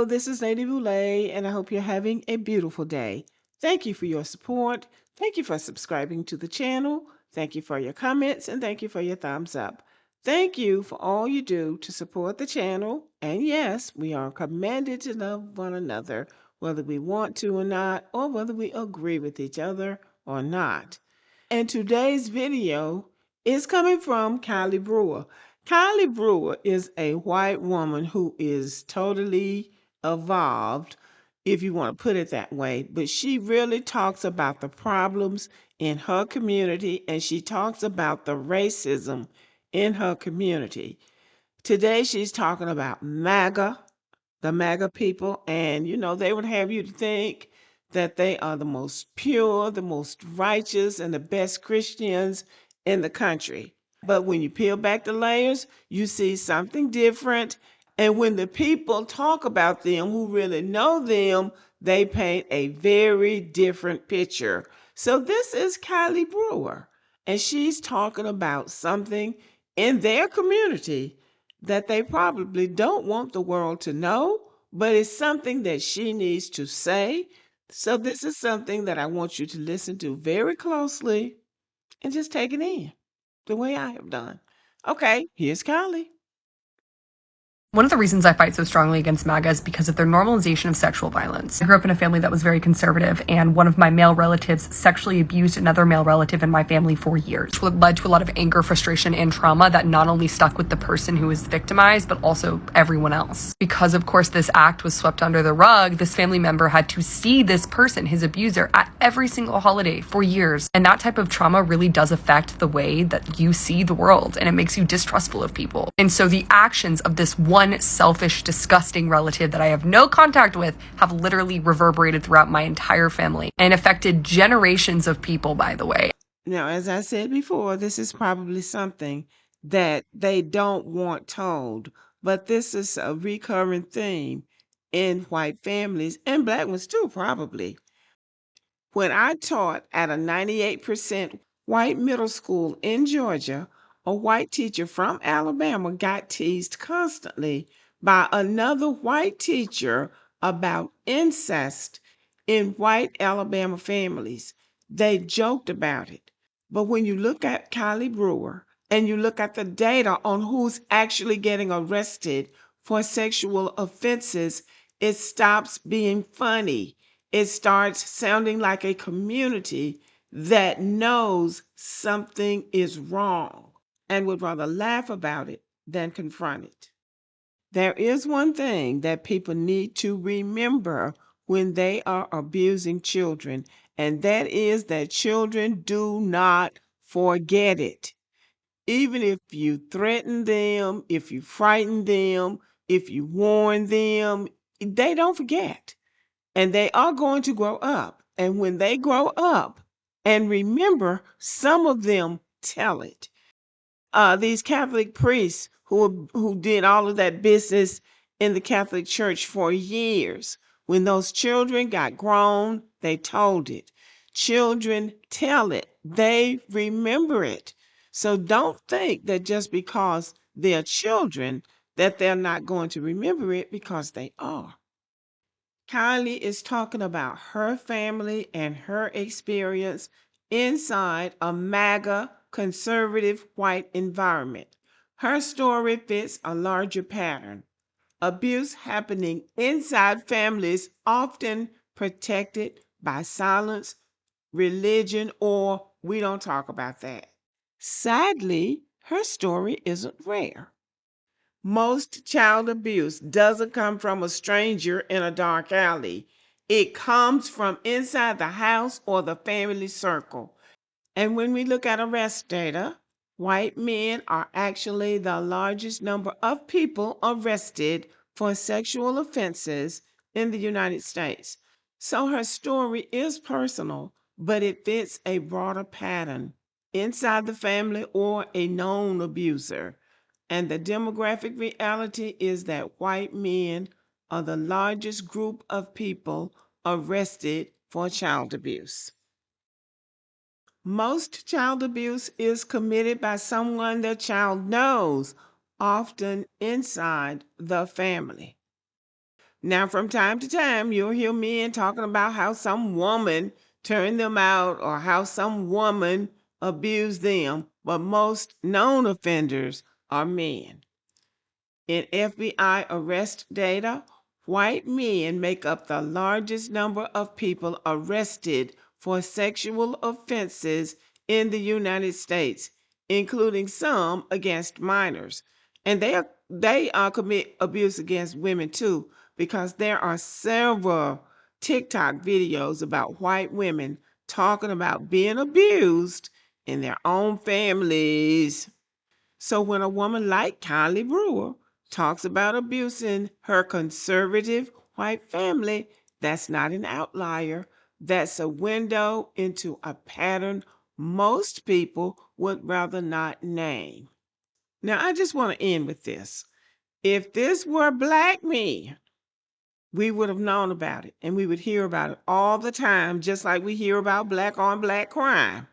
Hello, this is Lady Boulay, and I hope you're having a beautiful day. Thank you for your support. Thank you for subscribing to the channel. Thank you for your comments, and thank you for your thumbs up. Thank you for all you do to support the channel. And yes, we are commanded to love one another, whether we want to or not, or whether we agree with each other or not. And today's video is coming from Kylie Brewer. Kylie Brewer is a white woman who is totally evolved, if you want to put it that way, but she really talks about the problems in her community and she talks about the racism in her community. Today she's talking about MAGA, the MAGA people, and they would have you to think that they are the most pure, the most righteous, and the best Christians in the country. But when you peel back the layers, you see something different. And when the people talk about them who really know them, they paint a very different picture. So this is Kylie Brewer, and she's talking about something in their community that they probably don't want the world to know, but it's something that she needs to say. So this is something that I want you to listen to very closely and just take it in the way I have done. Okay, here's Kylie. One of the reasons I fight so strongly against MAGA is because of their normalization of sexual violence. I grew up in a family that was very conservative, and one of my male relatives sexually abused another male relative in my family for years, which led to a lot of anger, frustration, and trauma that not only stuck with the person who was victimized, but also everyone else. Because, of course, this act was swept under the rug, this family member had to see this person, his abuser, at every single holiday for years. And that type of trauma really does affect the way that you see the world, and it makes you distrustful of people. And so the actions of this one selfish, disgusting relative that I have no contact with have literally reverberated throughout my entire family and affected generations of people, by the way. Now, as I said before, this is probably something that they don't want told, but this is a recurring theme in white families and black ones too, probably. When I taught at a 98% white middle school in Georgia, a white teacher from Alabama got teased constantly by another white teacher about incest in white Alabama families. They joked about it. But when you look at Kylie Brewer and you look at the data on who's actually getting arrested for sexual offenses, it stops being funny. It starts sounding like a community that knows something is wrong and would rather laugh about it than confront it. There is one thing that people need to remember when they are abusing children, and that is that children do not forget it. Even if you threaten them, if you frighten them, if you warn them, they don't forget. And they are going to grow up. And when they grow up and remember, some of them tell it. These Catholic priests who did all of that business in the Catholic Church for years, when those children got grown, they told it. Children tell it. They remember it. So don't think that just because they're children that they're not going to remember it, because they are. Kylie is talking about her family and her experience inside a MAGA conservative white environment. Her story fits a larger pattern. Abuse happening inside families, often protected by silence, religion, or we don't talk about that. Sadly, her story isn't rare. Most child abuse doesn't come from a stranger in a dark alley. It comes from inside the house or the family circle. And when we look at arrest data, white men are actually the largest number of people arrested for sexual offenses in the United States. So her story is personal, but it fits a broader pattern inside the family or a known abuser. And the demographic reality is that white men are the largest group of people arrested for child abuse. Most child abuse is committed by someone the child knows, often inside the family. Now, from time to time, you'll hear men talking about how some woman turned them out or how some woman abused them, but most known offenders are men. In FBI arrest data, white men make up the largest number of people arrested for sexual offenses in the United States, including some against minors. And they commit abuse against women too, because there are several TikTok videos about white women talking about being abused in their own families. So when a woman like Kylie Brewer talks about abusing her conservative white family, that's not an outlier. That's a window into a pattern most people would rather not name. Now, I just want to end with this. If this were black me, we would have known about it and we would hear about it all the time, just like we hear about black on black crime.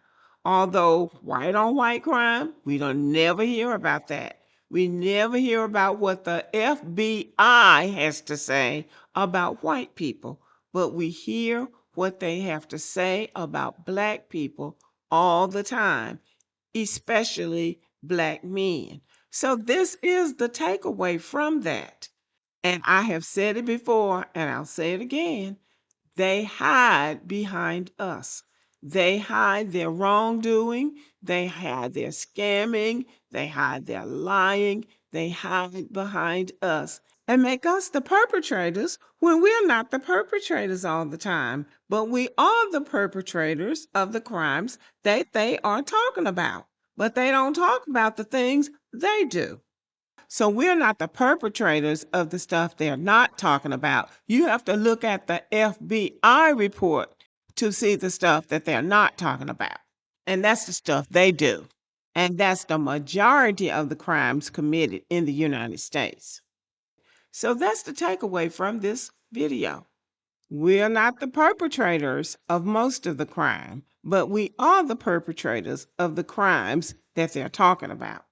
Although white on white crime, we don't never hear about that. We never hear about what the FBI has to say about white people, but we hear what they have to say about black people all the time, especially black men. So this is the takeaway from that. And I have said it before, and I'll say it again. They hide behind us. They hide their wrongdoing. They hide their scamming. They hide their lying. They hide behind us and make us the perpetrators when we're not the perpetrators all the time. But we are the perpetrators of the crimes that they are talking about. But they don't talk about the things they do. So we're not the perpetrators of the stuff they're not talking about. You have to look at the FBI report to see the stuff that they're not talking about. And that's the stuff they do. And that's the majority of the crimes committed in the United States. So that's the takeaway from this video. We're not the perpetrators of most of the crime, but we are the perpetrators of the crimes that they're talking about.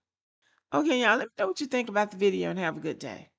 Okay, y'all, let me know what you think about the video and have a good day.